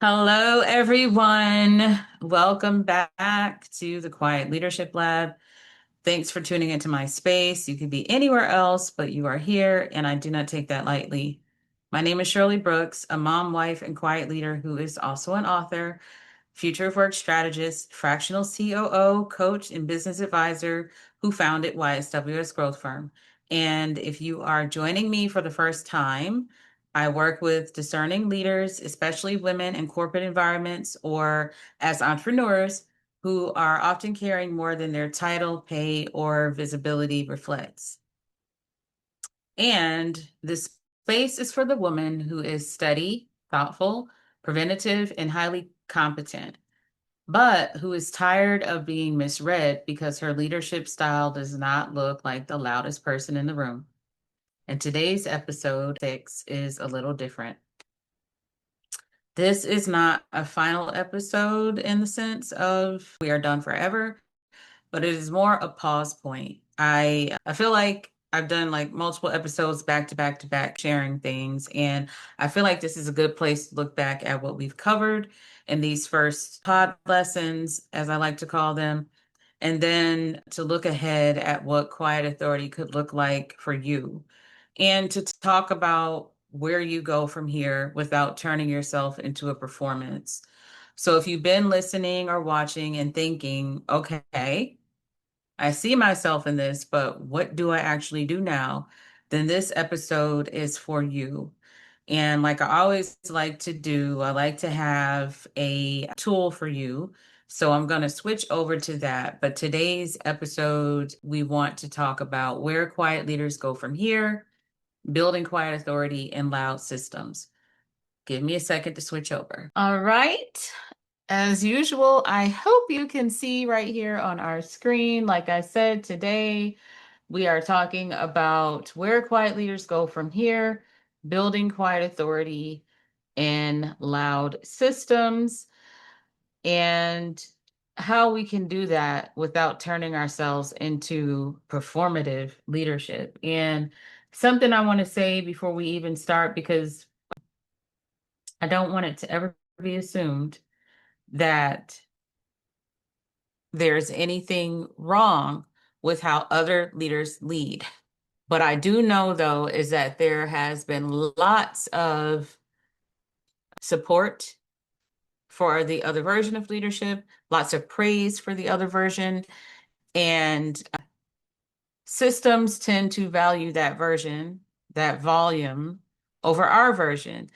Hello, everyone. Welcome back to the Quiet Leadership Lab. Thanks for tuning into my space. You could be anywhere else, but you are here, and I do not take that lightly. My name is Shirley Brooks, a mom, wife, and quiet leader who is also an author, future of work strategist, fractional COO, coach, and business advisor who founded YSWS Growth Firm. And if you are joining me for the first time, I work with discerning leaders, especially women in corporate environments or as entrepreneurs who are often carrying more than their title, pay, or visibility reflects. And this space is for the woman who is steady, thoughtful, preventative, and highly competent, but who is tired of being misread because her leadership style does not look like the loudest person in the room. And today's episode 6 is a little different. This is not a final episode in the sense of we are done forever, but it is more a pause point. I feel like I've done like multiple episodes back to back to back sharing things, and I feel like this is a good place to look back at what we've covered in these first pod lessons, as I like to call them, and then to look ahead at what quiet authority could look like for you, and to talk about where you go from here without turning yourself into a performance. So if you've been listening or watching and thinking, okay, I see myself in this, but what do I actually do now? Then this episode is for you. And like I always like to do, I like to have a tool for you. So I'm going to switch over to that. But today's episode, we want to talk about where quiet leaders go from here, building quiet authority in loud systems. Give me a second to switch over. All right. As usual, I hope you can see right here on our screen. Like I said, today we are talking about where quiet leaders go from here, building quiet authority in loud systems, and how we can do that without turning ourselves into performative leadership. And something I want to say before we even start, because I don't want it to ever be assumed that there's anything wrong with how other leaders lead. But I do know, though, is that there has been lots of support for the other version of leadership, lots of praise for the other version, and systems tend to value that version, that volume, over our version.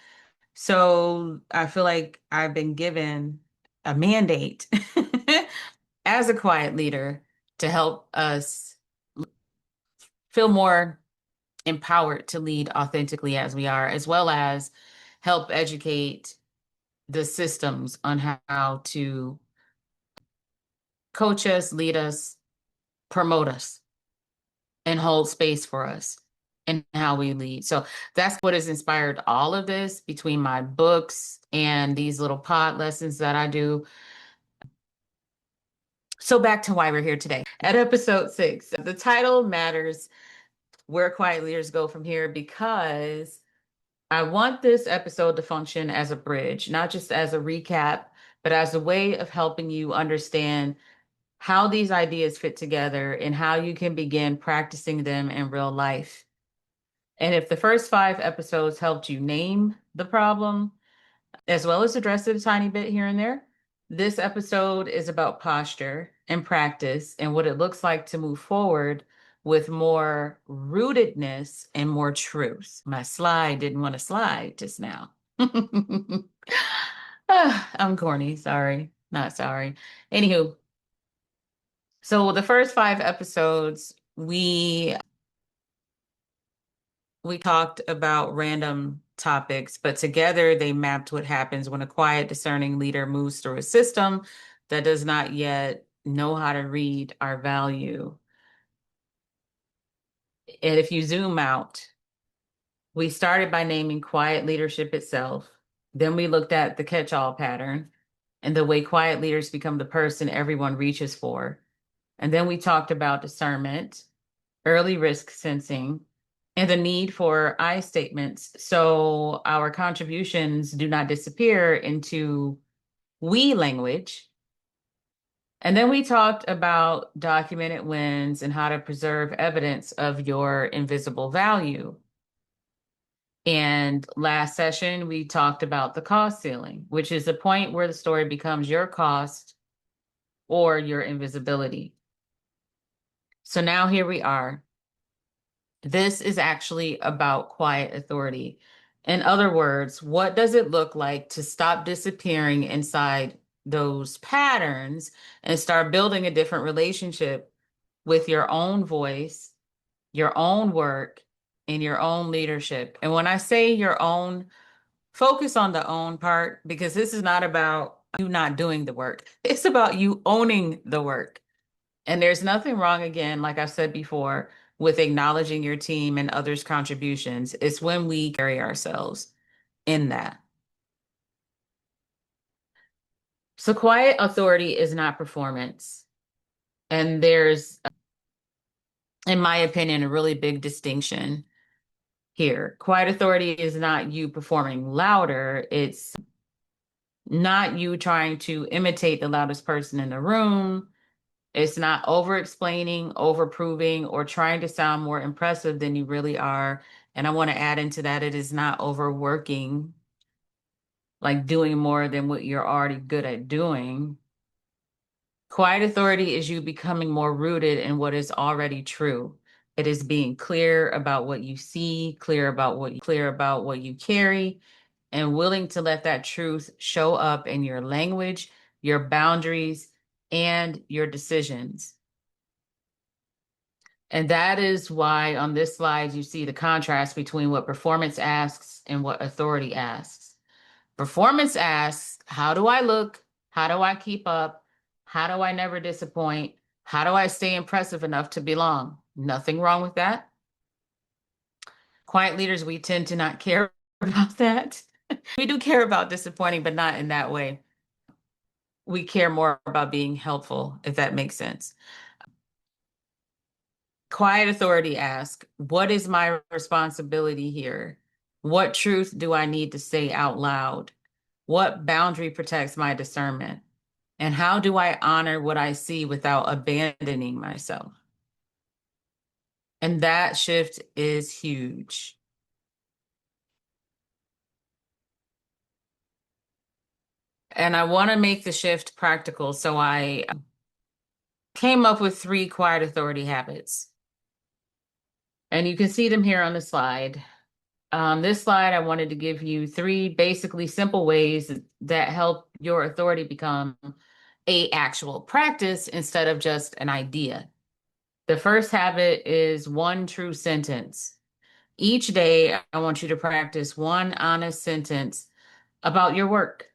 So I feel like I've been given a mandate as a quiet leader to help us feel more empowered to lead authentically as we are, as well as help educate the systems on how to coach us, lead us, promote us, and hold space for us and how we lead. So that's what has inspired all of this between my books and these little pod lessons that I do. So back to why we're here today. At episode 6, the title matters, where quiet leaders go from here, because I want this episode to function as a bridge, not just as a recap, but as a way of helping you understand how these ideas fit together and how you can begin practicing them in real life. And if the first 5 episodes helped you name the problem, as well as address it a tiny bit here and there, this episode is about posture and practice and what it looks like to move forward with more rootedness and more truth. My slide didn't want to slide just now. I'm corny. Sorry. Not sorry. Anywho, so the first 5 episodes, we talked about random topics, but together they mapped what happens when a quiet, discerning leader moves through a system that does not yet know how to read our value. And if you zoom out, we started by naming quiet leadership itself. Then we looked at the catch-all pattern and the way quiet leaders become the person everyone reaches for. And then we talked about discernment, early risk sensing, and the need for I statements so our contributions do not disappear into we language. And then we talked about documented wins and how to preserve evidence of your invisible value. And last session, we talked about the cost ceiling, which is the point where the story becomes your cost or your invisibility. So now here we are. This is actually about quiet authority. In other words, what does it look like to stop disappearing inside those patterns and start building a different relationship with your own voice, your own work, and your own leadership? And when I say your own, focus on the own part, because this is not about you not doing the work. It's about you owning the work. And there's nothing wrong, again, like I've said before, with acknowledging your team and others' contributions. It's when we carry ourselves in that. So quiet authority is not performance. And there's, in my opinion, a really big distinction here. Quiet authority is not you performing louder. It's not you trying to imitate the loudest person in the room. It's not over explaining, over proving, or trying to sound more impressive than you really are. And I want to add into that, it is not overworking, like doing more than what you're already good at doing. Quiet authority is you becoming more rooted in what is already true. It is being clear about what you see, clear about what you carry, and willing to let that truth show up in your language, your boundaries, and your decisions. And that is why on this slide, you see the contrast between what performance asks and what authority asks. Performance asks, how do I look? How do I keep up? How do I never disappoint? How do I stay impressive enough to belong? Nothing wrong with that. Quiet leaders, we tend to not care about that. We do care about disappointing, but not in that way. We care more about being helpful, if that makes sense. Quiet authority asks, what is my responsibility here? What truth do I need to say out loud? What boundary protects my discernment? And how do I honor what I see without abandoning myself? And that shift is huge. And I want to make the shift practical. So I came up with 3 quiet authority habits. And you can see them here on the slide. This slide, I wanted to give you 3 basically simple ways that help your authority become a actual practice instead of just an idea. The first habit is one true sentence. Each day, I want you to practice one honest sentence about your work.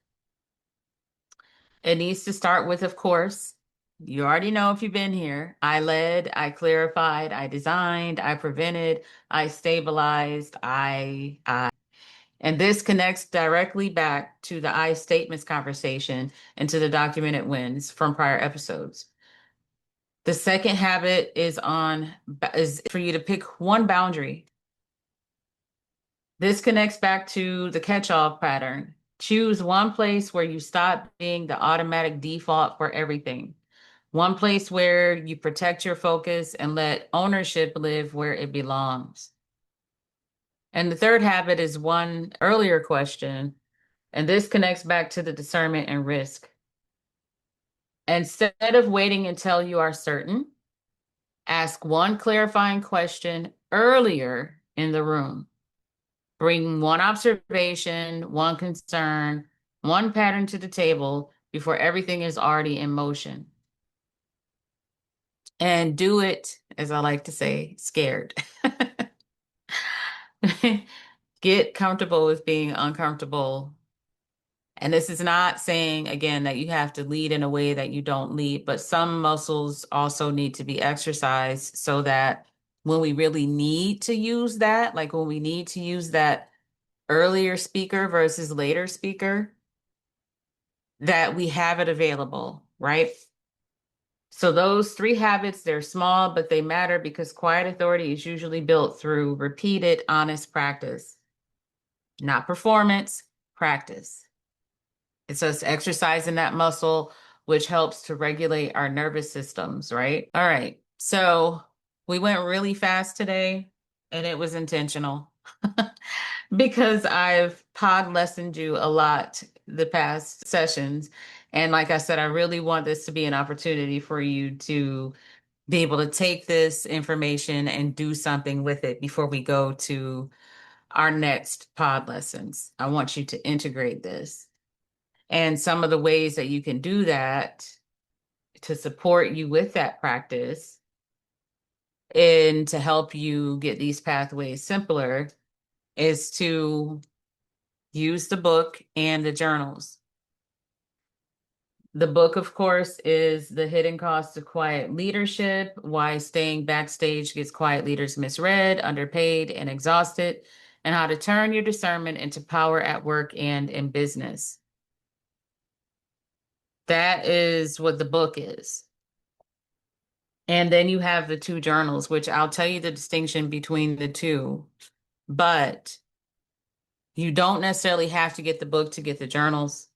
It needs to start with, of course, you already know if you've been here. I led, I clarified, I designed, I prevented, I stabilized, And this connects directly back to the I statements conversation and to the documented wins from prior episodes. The second habit is for you to pick one boundary. This connects back to the catch-all pattern. Choose one place where you stop being the automatic default for everything. One place where you protect your focus and let ownership live where it belongs. And the third habit is one earlier question, and this connects back to the discernment and risk. Instead of waiting until you are certain, ask one clarifying question earlier in the room. Bring one observation, one concern, one pattern to the table before everything is already in motion. And do it, as I like to say, scared. Get comfortable with being uncomfortable. And this is not saying, again, that you have to lead in a way that you don't lead, but some muscles also need to be exercised so that when we really need to use that, like when we need to use that earlier speaker versus later speaker, that we have it available, right? So those three habits, they're small, but they matter because quiet authority is usually built through repeated, honest practice, not performance, practice. It's us exercising that muscle, which helps to regulate our nervous systems, right? All right. So we went really fast today, and it was intentional because I've pod lessoned you a lot the past sessions. And like I said, I really want this to be an opportunity for you to be able to take this information and do something with it before we go to our next pod lessons. I want you to integrate this. And some of the ways that you can do that to support you with that practice and to help you get these pathways simpler is to use the book and the journals. The book, of course, is The Hidden Cost of Quiet Leadership: Why Staying Backstage Gets Quiet Leaders Misread, Underpaid, and Exhausted, and How to Turn Your Discernment into Power at Work and in Business. That is what the book is. And then you have the two journals, which I'll tell you the distinction between the two, but you don't necessarily have to get the book to get the journals,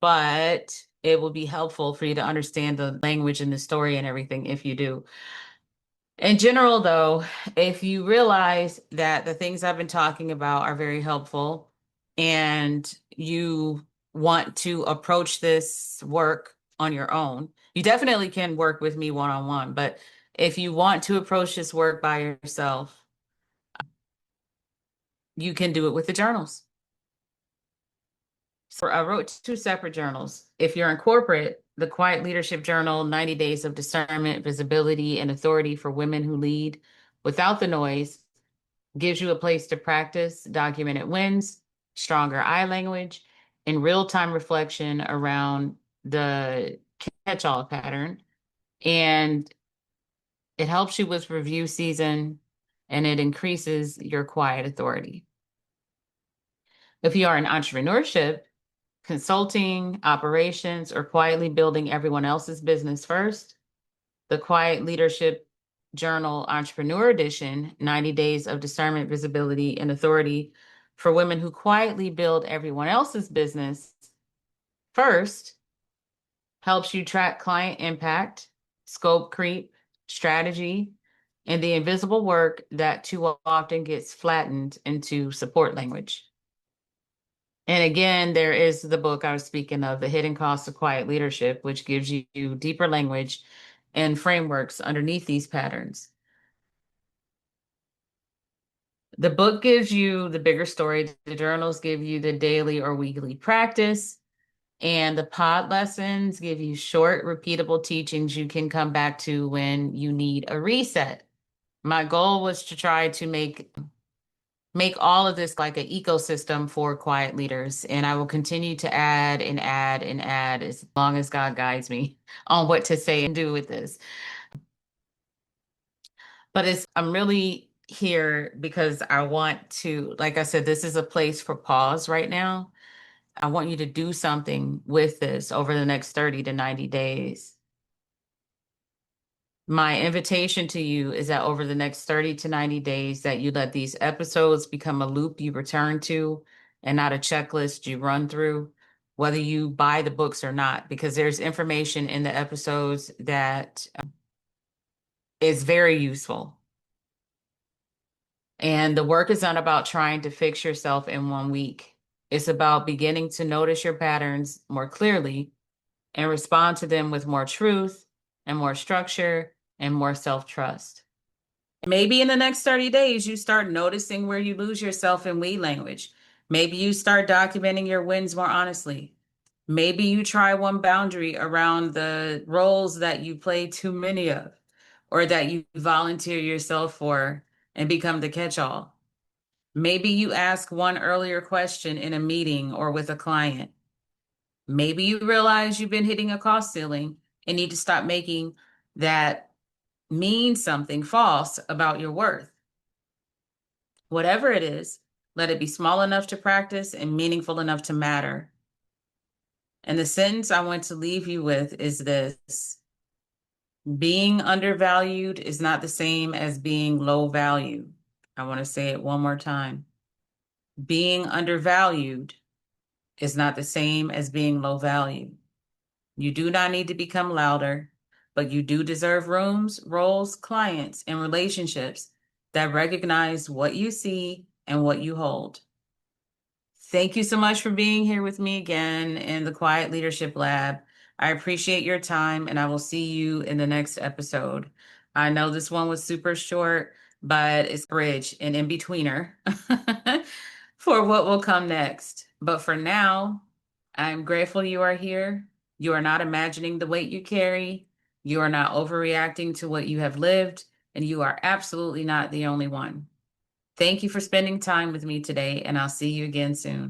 but it will be helpful for you to understand the language and the story and everything if you do. In general, though, if you realize that the things I've been talking about are very helpful and you want to approach this work on your own, you definitely can work with me one-on-one. But if you want to approach this work by yourself, you can do it with the journals. So I wrote two separate journals. If you're in corporate, the Quiet Leadership Journal, 90 Days of Discernment, Visibility, and Authority for Women Who Lead Without the Noise, gives you a place to practice documented wins, stronger I language, and real-time reflection around the catch-all pattern. And it helps you with review season and it increases your quiet authority. If you are in entrepreneurship, consulting, operations, or quietly building everyone else's business first, the Quiet Leadership Journal Entrepreneur Edition, 90 Days of Discernment, Visibility, and Authority for Women Who Quietly Build Everyone Else's Business First, helps you track client impact, scope creep, strategy, and the invisible work that too often gets flattened into support language. And again, there is the book I was speaking of, The Hidden Cost of Quiet Leadership, which gives you deeper language and frameworks underneath these patterns. The book gives you the bigger story. The journals give you the daily or weekly practice. And the pod lessons give you short, repeatable teachings you can come back to when you need a reset. My goal was to try to make all of this like an ecosystem for quiet leaders. And I will continue to add and add and add as long as God guides me on what to say and do with this. But I'm really here because I want to, like I said, this is a place for pause right now. I want you to do something with this over the next 30 to 90 days. My invitation to you is that over the next 30 to 90 days that you let these episodes become a loop you return to and not a checklist you run through, whether you buy the books or not, because there's information in the episodes that is very useful. And the work is not about trying to fix yourself in 1 week. It's about beginning to notice your patterns more clearly and respond to them with more truth and more structure and more self-trust. Maybe in the next 30 days, you start noticing where you lose yourself in we language. Maybe you start documenting your wins more honestly. Maybe you try one boundary around the roles that you play too many of or that you volunteer yourself for and become the catch-all. Maybe you ask one earlier question in a meeting or with a client. Maybe you realize you've been hitting a cost ceiling and need to stop making that mean something false about your worth. Whatever it is, let it be small enough to practice and meaningful enough to matter. And the sentence I want to leave you with is this: Being undervalued is not the same as being low value. I want to say it one more time. Being undervalued is not the same as being low value. You do not need to become louder, but you do deserve rooms, roles, clients, and relationships that recognize what you see and what you hold. Thank you so much for being here with me again in the Quiet Leadership Lab. I appreciate your time, and I will see you in the next episode. I know this one was super short, but it's bridge and in betweener for what will come next. But for now, I'm grateful you are here. You are not imagining the weight you carry. You are not overreacting to what you have lived, and you are absolutely not the only one. Thank you for spending time with me today, and I'll see you again soon.